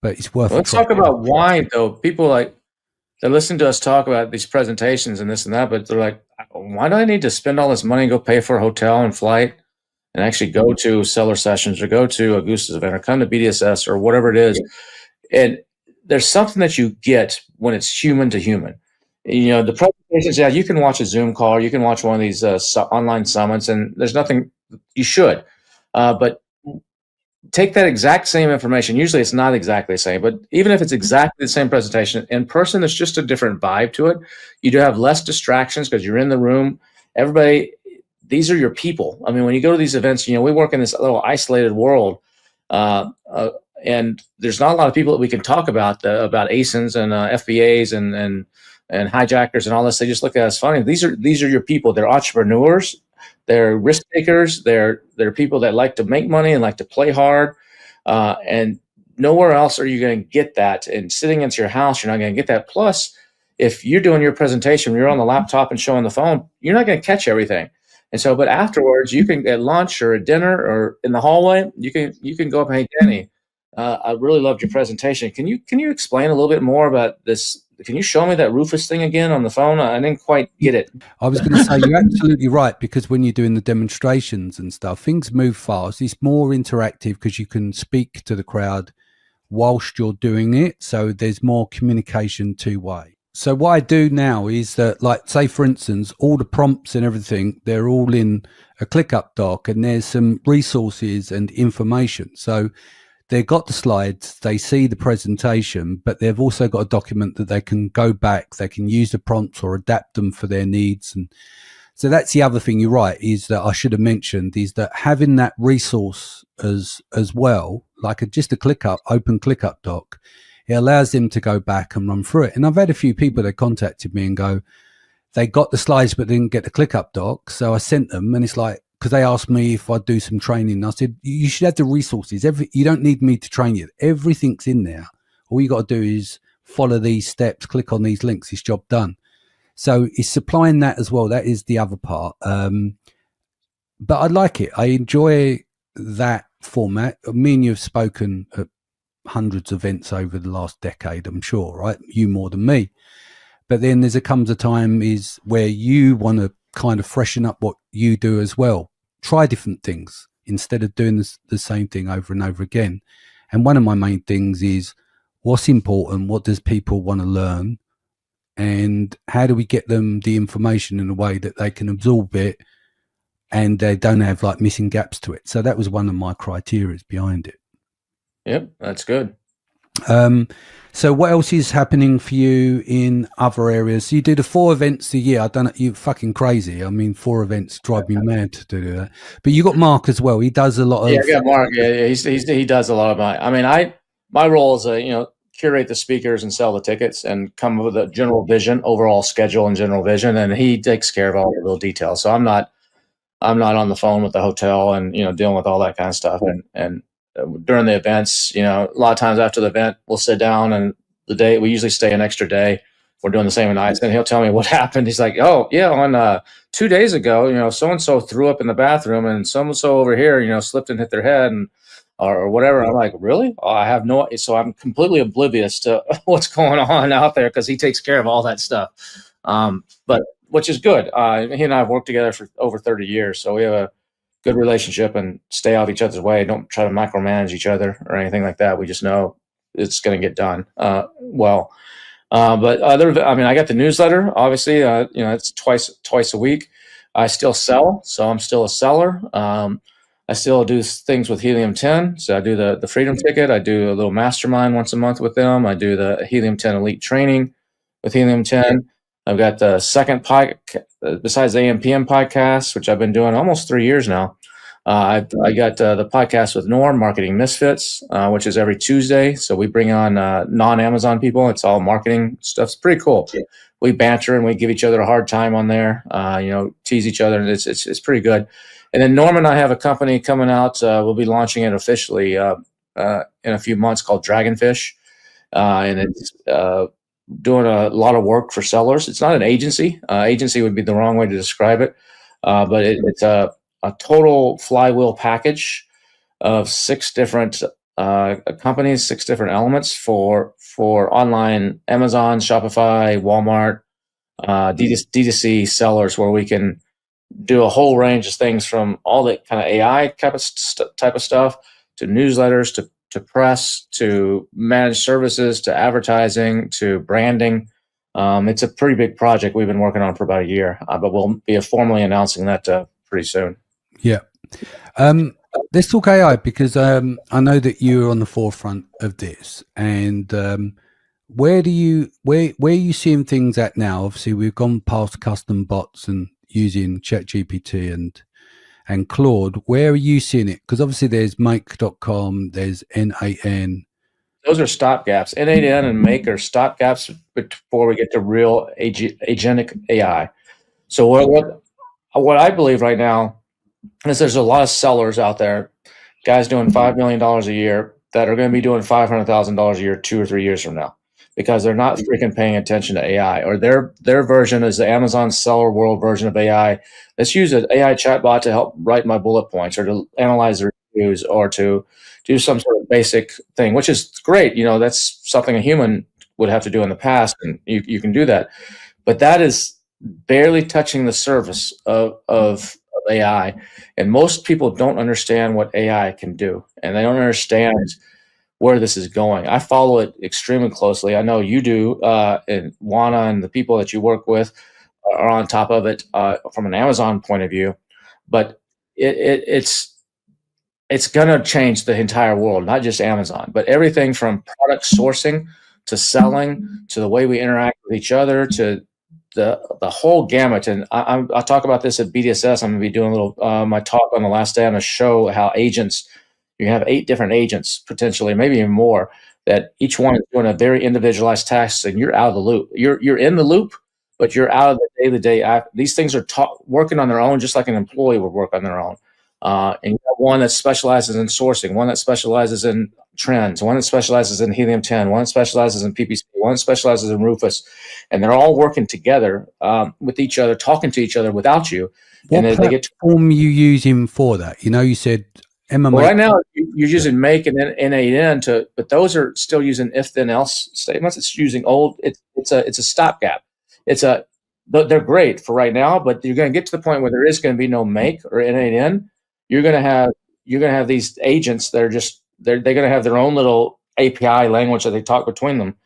but it's worth it. Let's talk about why, though. People they listen to us talk about these presentations and this and that, but they're like, why do I need to spend all this money and go pay for a hotel and flight and actually go to seller sessions or go to Augusta's event or come to BDSS or whatever it is? And there's something that you get when it's human to human. The presentations, you can watch a Zoom call, or you can watch one of these online summits, and there's nothing you should. But take that exact same information. Usually it's not exactly the same, but even if it's exactly the same presentation, in person, there's just a different vibe to it. You do have less distractions because you're in the room. Everybody, these are your people. I mean, when you go to these events, we work in this little isolated world, and there's not a lot of people that we can talk about ASINs and FBAs and hijackers and all this. They just look at us funny. These are your people. They're entrepreneurs. They're risk takers. They're people that like to make money and like to play hard. And nowhere else are you going to get that. And sitting into your house, you're not going to get that. Plus, if you're doing your presentation, you're on the laptop and showing the phone, you're not going to catch everything. And so, but afterwards, you can at lunch or at dinner or in the hallway, you can go up and, hey, Danny, I really loved your presentation. Can you explain a little bit more about this? Can you show me that Rufus thing again on the phone? I didn't quite get it. I was going to say, you're absolutely right, because when you're doing the demonstrations and stuff, things move fast. It's more interactive because you can speak to the crowd whilst you're doing it. So there's more communication two-way. So what I do now is that, like, say, for instance, all the prompts and everything, they're all in a ClickUp doc, and there's some resources and information. So they've got the slides, they see the presentation, but they've also got a document that they can go back, they can use the prompts or adapt them for their needs. And so that's the other thing you're right, is that I should have mentioned, is that having that resource as well, like just a open ClickUp doc, it allows them to go back and run through it. And I've had a few people that contacted me and go, they got the slides but didn't get the ClickUp doc. So I sent them, and it's like, because they asked me if I'd do some training. I said, you should have the resources. You don't need me to train you. Everything's in there. All you got to do is follow these steps, click on these links, it's job done. So it's supplying that as well. That is the other part. But I like it. I enjoy that format. Me and you have spoken at hundreds of events over the last decade, I'm sure, right? You more than me. But then comes a time is where you want to kind of freshen up what you do as well. Try different things instead of doing the same thing over and over again. And one of my main things is what's important, what does people want to learn, and how do we get them the information in a way that they can absorb it and they don't have like missing gaps to it. So that was one of my criteria behind it. Yep, that's good. So what else is happening for you in other areas? You do the 4 events a year. I don't know, you're fucking crazy. I mean, 4 events drive me mad to do that. But you got Mark as well. He does a lot of. Yeah, I got Mark. Yeah, he does a lot of my role is curate the speakers and sell the tickets and come up with a general vision, overall schedule and general vision, and he takes care of all the little details. So I'm not on the phone with the hotel and dealing with all that kind of stuff. And during the events, a lot of times after the event, we'll sit down, and we usually stay an extra day. We're doing the same in Iceland. He'll tell me what happened. He's like, oh yeah, on 2 days ago, so-and-so threw up in the bathroom, and so-and-so over here, slipped and hit their head or whatever. I'm like, really? Oh, I have no. So I'm completely oblivious to what's going on out there because he takes care of all that stuff. But which is good. He and I have worked together for over 30 years, so we have a good relationship and stay out of each other's way. Don't try to micromanage each other or anything like that. We just know it's going to get done well. But I got the newsletter. Obviously, it's twice a week. I still sell, so I'm still a seller. I still do things with Helium 10. So I do the Freedom Ticket. I do a little mastermind once a month with them. I do the Helium 10 Elite training with Helium 10. I've got the second podcast, besides the AM/PM podcast, which I've been doing almost 3 years now. I got the podcast with Norm, Marketing Misfits, which is every Tuesday. So we bring on non-Amazon people. It's all marketing stuff. It's pretty cool. Yeah. We banter and we give each other a hard time on there. Tease each other, and it's pretty good. And then Norm and I have a company coming out. We'll be launching it officially in a few months called Dragonfish, and it's doing a lot of work for sellers. It's not an agency. Agency would be the wrong way to describe it, but it's a total flywheel package of 6 different companies, 6 different elements for online Amazon, Shopify, Walmart, D2C sellers, where we can do a whole range of things from all the kind of AI type of stuff to newsletters to press, to managed services, to advertising, to branding. It's a pretty big project we've been working on for about a year, but we'll be formally announcing that pretty soon. Yeah. Let's talk AI because I know that you're on the forefront of this. And where are you seeing things at now? Obviously, we've gone past custom bots and using ChatGPT and Claude. Where are you seeing it? Because obviously there's make.com, there's N8N. Those are stopgaps. N8N and Make are stopgaps before we get to real agentic AI. So what I believe right now is there's a lot of sellers out there, guys doing $5 million a year that are going to be doing $500,000 a year 2 or 3 years from now because they're not freaking paying attention to AI, or their version is the Amazon seller world version of AI. Let's use an AI chatbot to help write my bullet points or to analyze the reviews or to do some sort of basic thing, which is great. That's something a human would have to do in the past, and you can do that. But that is barely touching the surface of AI. And most people don't understand what AI can do, and they don't understand where this is going. I follow it extremely closely. I know you do, and Juana and the people that you work with are on top of it from an Amazon point of view. But it's it's going to change the entire world, not just Amazon, but everything from product sourcing to selling to the way we interact with each other to the whole gamut. And I'll talk about this at BDSS. I'm going to be doing a little my talk on the last day. I'm going to show how agents, you have 8 different agents potentially, maybe even more, that each one is doing a very individualized task, and you're out of the loop. You're in the loop, but you're out of the day-to-day. These things are working on their own, just like an employee would work on their own. And you have one that specializes in sourcing, one that specializes in trends, one that specializes in helium-10, one that specializes in PPC, one that specializes in Rufus, and they're all working together with each other, talking to each other without you. What platform you using for that? You said MMA. Well, right now you're using make and then N8N but those are still using if then else statements. It's using old. It's a stopgap. They're great for right now, but you're going to get to the point where there is going to be no make or N8N. You're going to have these agents that are just they're going to have their own little API language that they talk between them,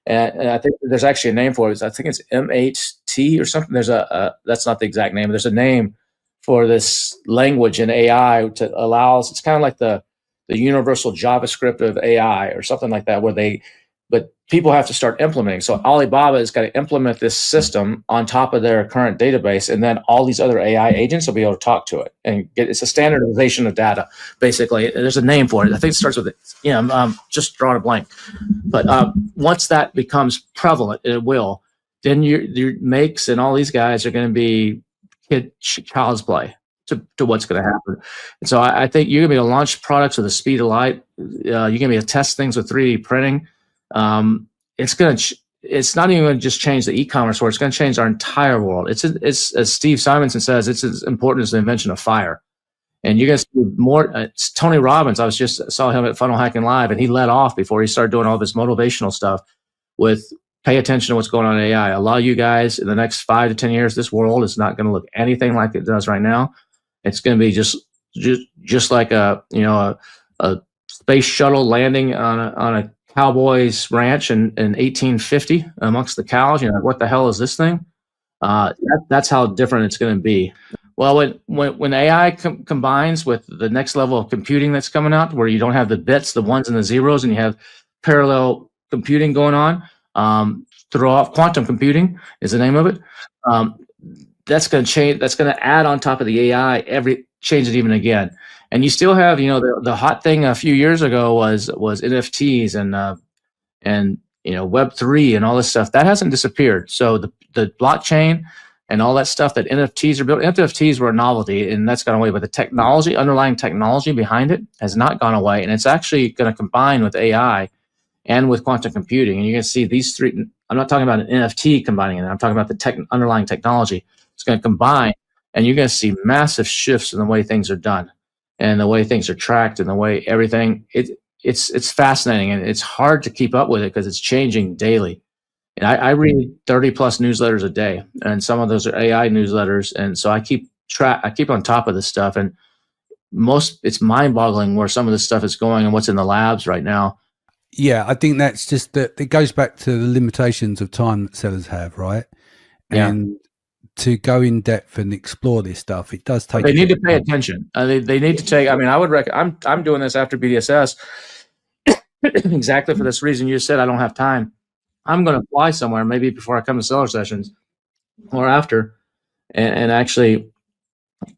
and I think there's actually a name for it. I think it's M8T or something. There's that's not the exact name. There's a name for this language in AI to allows. It's kind of like the universal JavaScript of AI or something like that, but people have to start implementing. So Alibaba has got to implement this system on top of their current database, and then all these other AI agents will be able to talk to it and it's a standardization of data. Basically, there's a name for it. I think it starts with it. I'm just drawing a blank. But once that becomes prevalent, it will. Then your makes and all these guys are going to be child's play to what's going to happen. And so I think you're going to be able to launch products with the speed of light. You're going to be able to test things with 3D printing. It's not even going to just change the e-commerce world. It's going to change our entire world. It's as Steve Simonson says, it's as important as the invention of fire. And you're going to see more. It's Tony Robbins. I saw him at Funnel Hacking Live, and he led off before he started doing all this motivational stuff with pay attention to what's going on in AI. A lot of you guys in the next 5 to 10 years, this world is not going to look anything like it does right now. It's going to be just like a space shuttle landing on a cowboy's ranch in 1850 amongst the cows. What the hell is this thing? That's how different it's going to be. Well, when AI combines with the next level of computing that's coming out, where you don't have the bits, the ones and the zeros, and you have parallel computing going on, throw off quantum computing is the name of it. That's going to change. That's going to add on top of the AI, change it even again. And you still have, the hot thing a few years ago was NFTs and Web3 and all this stuff that hasn't disappeared. So the blockchain and all that stuff that NFTs are built. NFTs were a novelty, and that's gone away. But the underlying technology behind it has not gone away, and it's actually going to combine with AI and with quantum computing. And you're going to see these three. I'm not talking about an NFT combining it. I'm talking about the underlying technology. It's going to combine, and you're going to see massive shifts in the way things are done, and the way things are tracked, and the way everything. It's fascinating, and it's hard to keep up with it because it's changing daily. And I read 30 plus newsletters a day, and some of those are AI newsletters. And so I keep on top of this stuff, and it's mind boggling where some of this stuff is going and what's in the labs right now. Yeah. I think that's just that it goes back to the limitations of time that sellers have. Right. Yeah. And to go in depth and explore this stuff, it does take. They need to pay attention. They need to take. I mean, I would recommend. I'm doing this after BDSS exactly for this reason. You said I don't have time. I'm going to fly somewhere, maybe before I come to seller sessions or after, and actually,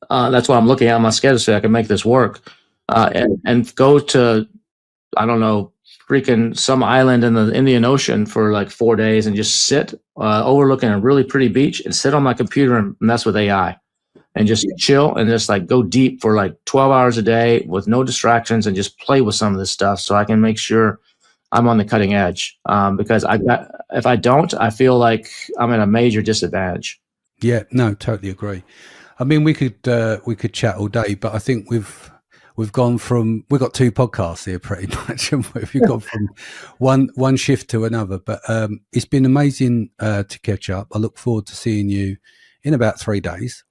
that's what I'm looking at on my schedule so I can make this work, and go to, I don't know, freaking some island in the Indian Ocean for like 4 days and just sit overlooking a really pretty beach and sit on my computer and mess with AI and just chill and just like go deep for like 12 hours a day with no distractions and just play with some of this stuff so I can make sure I'm on the cutting edge, because if I don't, I feel like I'm at a major disadvantage. Yeah, no, totally agree. I mean, we could chat all day, but I think we've got 2 podcasts here pretty much, and we've gone from one shift to another. But it's been amazing to catch up. I look forward to seeing you in about 3 days.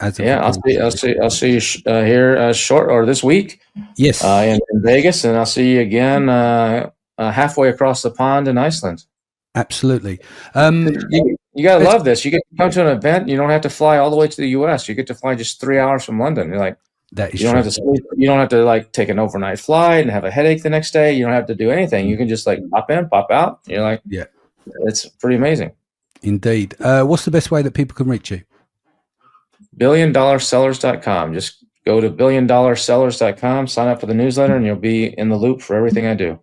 I'll see you here short or this week. Yes, in Vegas, and I'll see you again. Halfway across the pond in Iceland. Absolutely. You gotta love this. You get to come to an event. You don't have to fly all the way to the U.S. You get to fly just 3 hours from London. You're like, That is you don't true. have to sleep. You don't have to like take an overnight flight and have a headache the next day. You don't have to do anything. You can just like pop in, pop out. You're like, yeah, it's pretty amazing. Indeed. What's the best way that people can reach you? $1,000,000sellers.com. Just go to $1,000,000sellers.com, sign up for the newsletter, and you'll be in the loop for everything I do.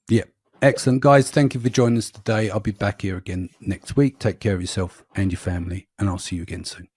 Yeah. Excellent. Guys, thank you for joining us today. I'll be back here again next week. Take care of yourself and your family, and I'll see you again soon.